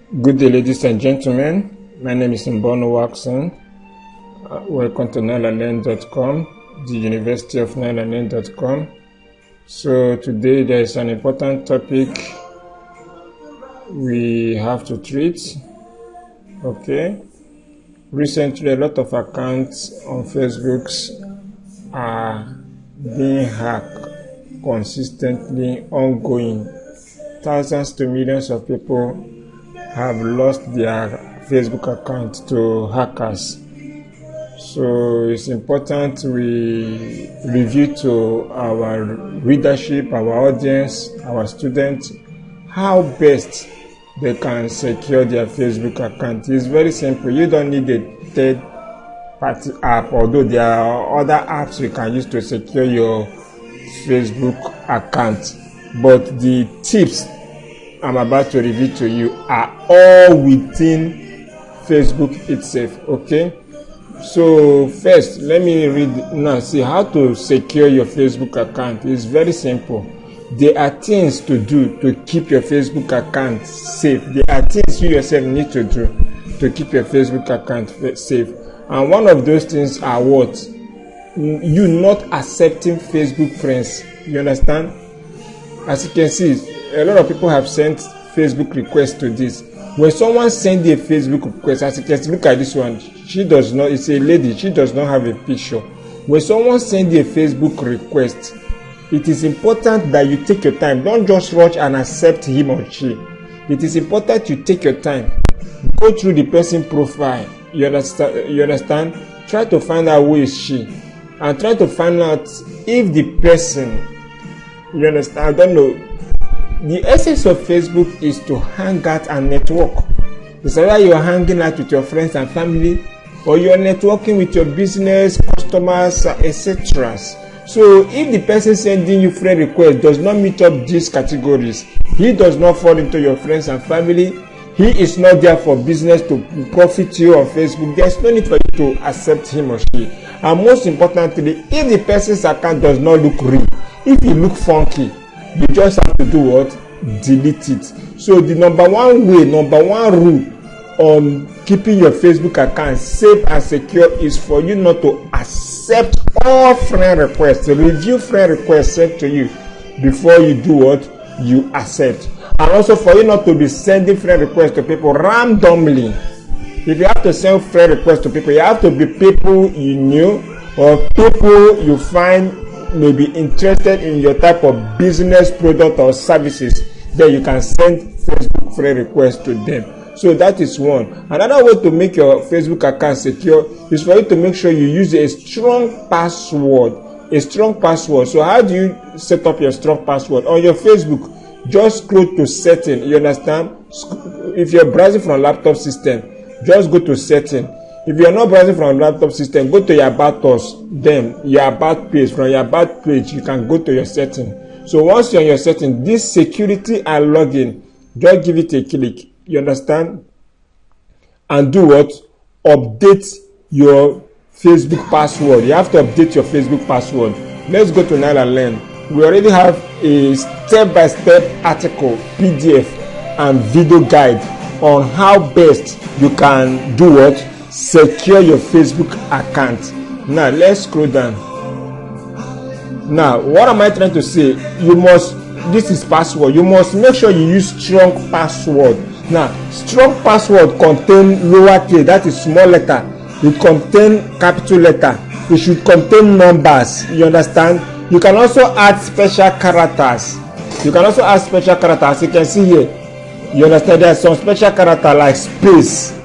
Good day, ladies and gentlemen. My name is Mbono Watson. Welcome to NileandLearn.com, the University of NileandLearn.com. So today there is an important topic we have to treat. Okay. Recently, a lot of accounts on Facebook are being hacked consistently, ongoing. Thousands to millions of people have lost their Facebook account to hackers. So it's important we review to our readership, our audience, our students, how best they can secure their Facebook account. It's very simple. You don't need a third-party app, although there are other apps you can use to secure your Facebook account. But the tips I'm about to reveal to you are all within Facebook itself. Okay, so first let me read now. See how to secure your Facebook account. It's very simple. There are things to do to keep your Facebook account safe. There are things you yourself need to do to keep your Facebook account safe, and one of those things are what? You not accepting Facebook friends. You understand? As you can see, a lot of people have sent Facebook requests to this. When someone sends a Facebook request, as you can see, look at this one. She does not, it's a lady, she does not have a picture. When someone sends a Facebook request, it is important that you take your time. Don't just rush and accept him or she. It is important you take your time. Go through the person profile. You understand? Try to find out who is she. And try to find out if the person, you understand? I don't know. The essence of Facebook is to hang out and network. It's either you're hanging out with your friends and family, or you're networking with your business, customers, etc. So if the person sending you friend request does not meet up these categories, he does not fall into your friends and family, he is not there for business to profit you on Facebook, there's no need for you to accept him or she. And most importantly, if the person's account does not look real, if it look funky, you just have to do what? Delete it. So the number one rule on keeping your Facebook account safe and secure is for you not to accept all friend requests. Review friend requests sent to you before you do what? You accept. And also for you not to be sending friend requests to people randomly. If you have to send friend requests to people, you have to be people you knew or people you find may be interested in your type of business, product or services. Then you can send Facebook friend requests to them. So that is one. Another way to make your Facebook account secure is for you to make sure you use a strong password. A strong password. So how do you set up your strong password? On your Facebook, just scroll to setting. You understand? If you're browsing from a laptop system, just go to setting. If you are not browsing from a laptop system, go to your about us, then your about page. From your about page, you can go to your setting. So once you're on your setting, this security and login, just give it a click. You understand? And do what? Update your Facebook password. You have to update your Facebook password. Let's go to Nile and Learn. We already have a step-by-step article, PDF, and video guide on how best you can do what? Secure your Facebook account. Now let's scroll down. Now what am I trying to say? This is password. You must make sure you use strong password. Now strong password contain lowercase, that is small letter. It contain capital letter. It should contain numbers. You understand? You can also add special characters. You can see here. You understand? There are some special character like space.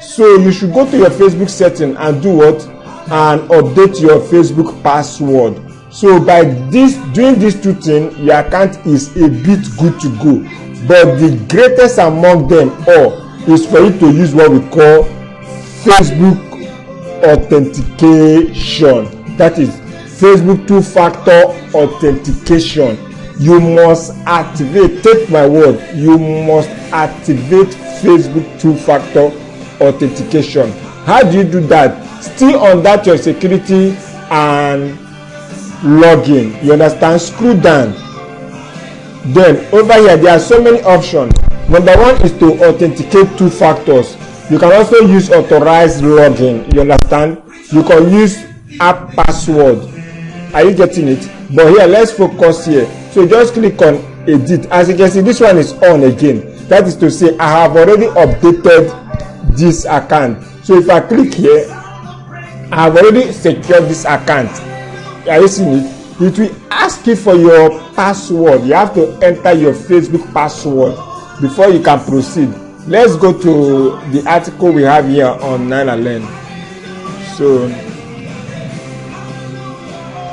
So you should go to your Facebook setting and do what? And update your Facebook password. So by doing these two things, your account is a bit good to go. But the greatest among them all is for you to use what we call Facebook authentication. That is Facebook two-factor authentication. You must activate, take my word, you must activate Facebook two-factor authentication. How do you do that? Still on that your security and login. You understand? Scroll down. Then over here there are so many options. Number one is to authenticate 2 factors. You can also use authorized login. You understand? You can use app password. Are you getting it? But here, let's focus here. So just click on edit. As you can see, this one is on again. That is to say, I have already updated this account. So if I click here, I have already secured this account. Are you seeing it? It will ask you for your password. You have to enter your Facebook password before you can proceed. Let's go to the article we have here on 9allen. So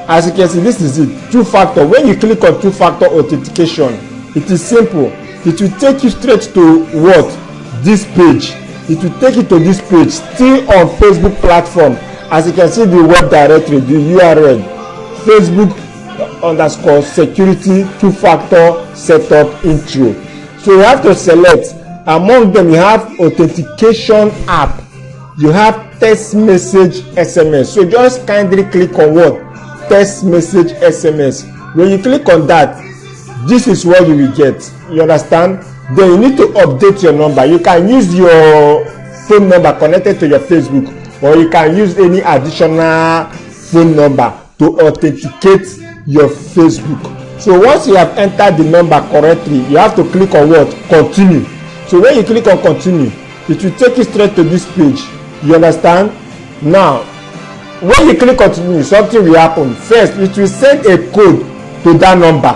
as you can see, this is it. 2-factor. When you click on 2-factor authentication, it is simple. It will take you straight to what? This page. It will take you to this page, still on Facebook platform. As you can see, the web directory, the URL, Facebook_security 2-factor setup intro. So you have to select. Among them, you have authentication app. You have text message SMS. So just kindly click on what? Text message SMS. When you click on that, this is what you will get. You understand? Then you need to update your number. You can use your phone number connected to your Facebook, or you can use any additional phone number to authenticate your Facebook. So once you have entered the number correctly, you have to click on what? Continue. So when you click on continue, it will take you straight to this page. You understand? Now, when you click continue, something will happen. First, it will send a code to that number.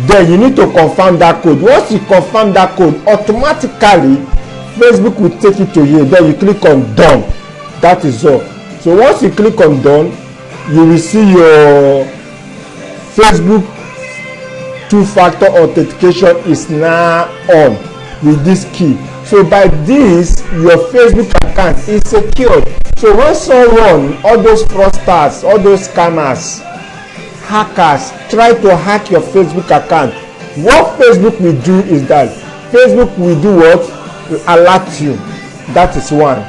Then you need to confirm that code. Once you confirm that code, automatically Facebook will take you to here. Then you click on done. That is all. So once you click on done, you will see your Facebook 2-factor authentication is now on with this key. So by this, your Facebook account is secured. So when someone, all those fraudsters, all those scammers, hackers try to hack your Facebook account, what Facebook will do is that Facebook will do what? Will alert you. That is one.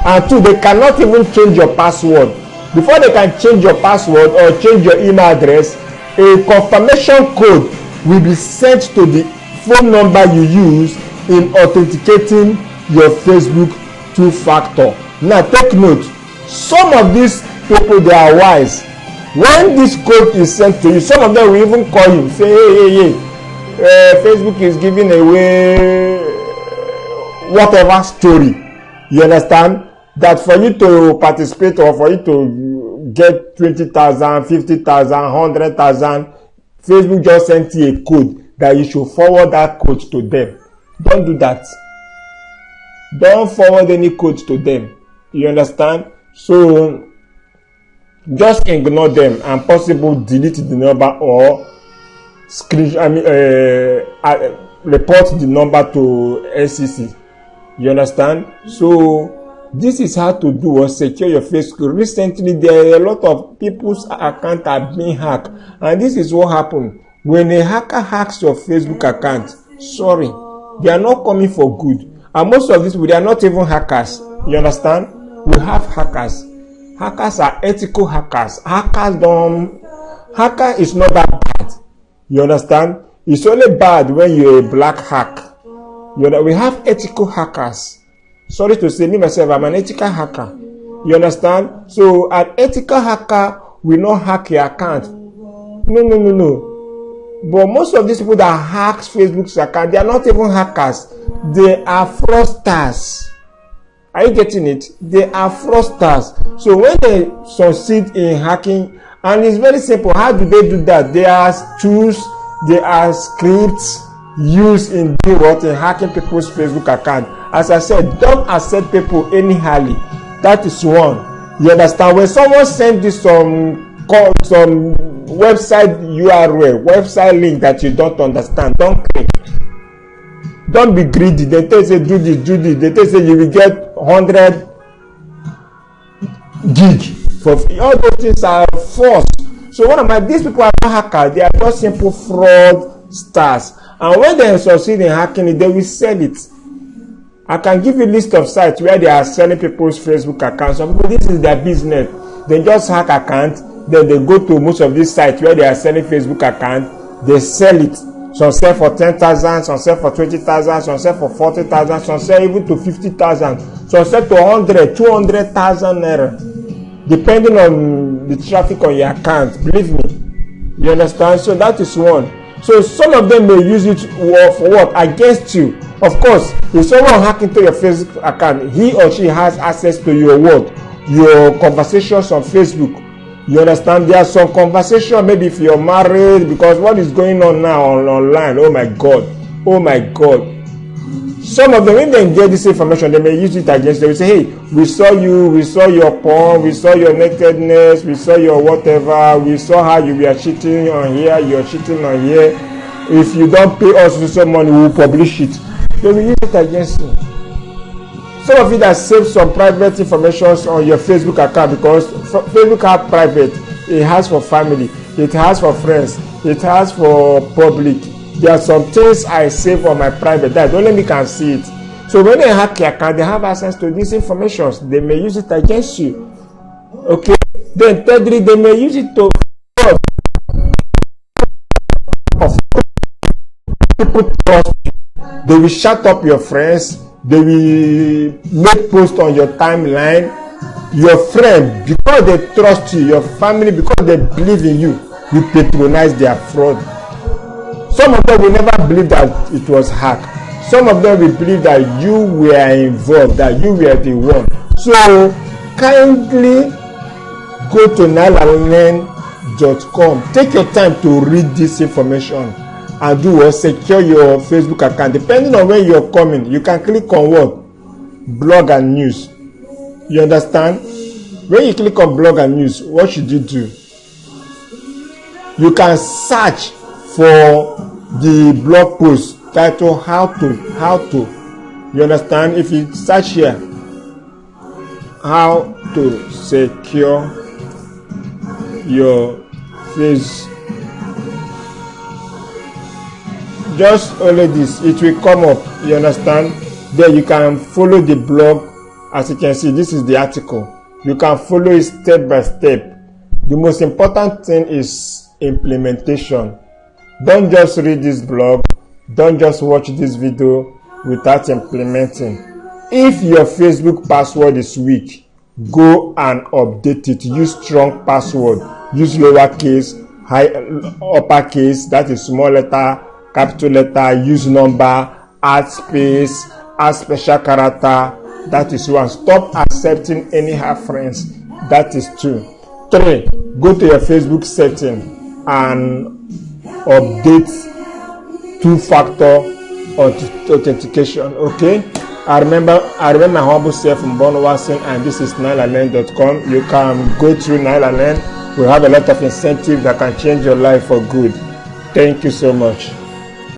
And two, they cannot even change your password. Before they can change your password or change your email address, a confirmation code will be sent to the phone number you use in authenticating your Facebook 2-factor. Now take note, some of these people, they are wise. When this code is sent to you, some of them will even call you, say, hey, Facebook is giving away whatever story. You understand? That for you to participate or for you to get 20,000, 50,000, 100,000, Facebook just sent you a code that you should forward that code to them. Don't do that. Don't forward any code to them. You understand? So just ignore them and possibly delete the number or report the number to SEC. You understand? So this is how to do or secure your Facebook. Recently, there are a lot of people's accounts are being hacked, and this is what happened when a hacker hacks your Facebook account. Sorry, they are not coming for good, and most of these people, they are not even hackers. You understand? We have hackers. Hackers are ethical hackers. Hacker is not that bad. You understand? It's only bad when you're a black hack. You know, we have ethical hackers. Sorry to say, me myself, I'm an ethical hacker. You understand? So an ethical hacker will not hack your account. No. But most of these people that hacks Facebook's account, they are not even hackers. They are fraudsters. Are you getting it? They are fraudsters. So when they succeed in hacking, and it's very simple. How do they do that? There are tools, there are scripts used in doing what? In hacking people's Facebook account. As I said, don't accept people anyhow. That is one. You understand? When someone sends you some website URL, website link that you don't understand, don't click. Don't be greedy. They tell you do this. They tell you you will get 100 gig. For all those things are false. So what am I? These people are not hackers. They are just simple fraudsters. And when they succeed in hacking it, they will sell it. I can give you a list of sites where they are selling people's Facebook accounts. Some people, this is their business. They just hack account. Then they go to most of these sites where they are selling Facebook account. They sell it. Some sell for 10,000, some sell for 20,000, some sell for 40,000, some sell even to 50,000, some sell to 100, 200,000 naira, depending on the traffic on your account. Believe me, you understand? So that is one. So some of them may use it for what? Against you. Of course, if someone hack into your Facebook account, he or she has access to your what? Your conversations on Facebook. You understand? There are some conversation, maybe if you're married, because what is going on now online, oh my God. Some of them, when they get this information, they may use it against them. They will say, hey, we saw you, we saw your porn, we saw your nakedness, we saw your whatever, we saw how you were cheating on here, you're cheating on here. If you don't pay us some money, we'll publish it. They will use it against you. Some of you that save some private information on your Facebook account, because Facebook have private, it has for family, it has for friends, it has for public. There are some things I save on my private that only me can see it. So when they hack your account, they have access to these information. They may use it against you. Okay. Then thirdly, they may use it to people trust you. They will shut up your friends. They will make posts on your timeline. Your friend, because they trust you, your family, because they believe in you, you patronize their fraud. Some of them will never believe that it was hacked. Some of them will believe that you were involved, that you were the one. So kindly go to NileandLearn.com. Take your time to read this information and do what? Secure your Facebook account. Depending on where you're coming, you can click on what? Blog and news. You understand? When you click on blog and news, what should you do? You can search for the blog post titled how to. You understand? If you search here, how to secure your face, just only this, it will come up. You understand? Then you can follow the blog. As you can see, this is the article. You can follow it step by step. The most important thing is implementation. Don't just read this blog, don't just watch this video without implementing. If your Facebook password is weak, go and update it. Use strong password. Use lowercase, uppercase, that is small letter, capital letter. Use number, add space, add special character. That is 1. Stop accepting any half friends. That is 2. 3. Go to your Facebook setting and update 2-factor authentication. Okay. I remember my humble self from Bono Watson, and this is NileandLearn.com. You can go through Nile and Learn. We have a lot of incentives that can change your life for good. Thank you so much.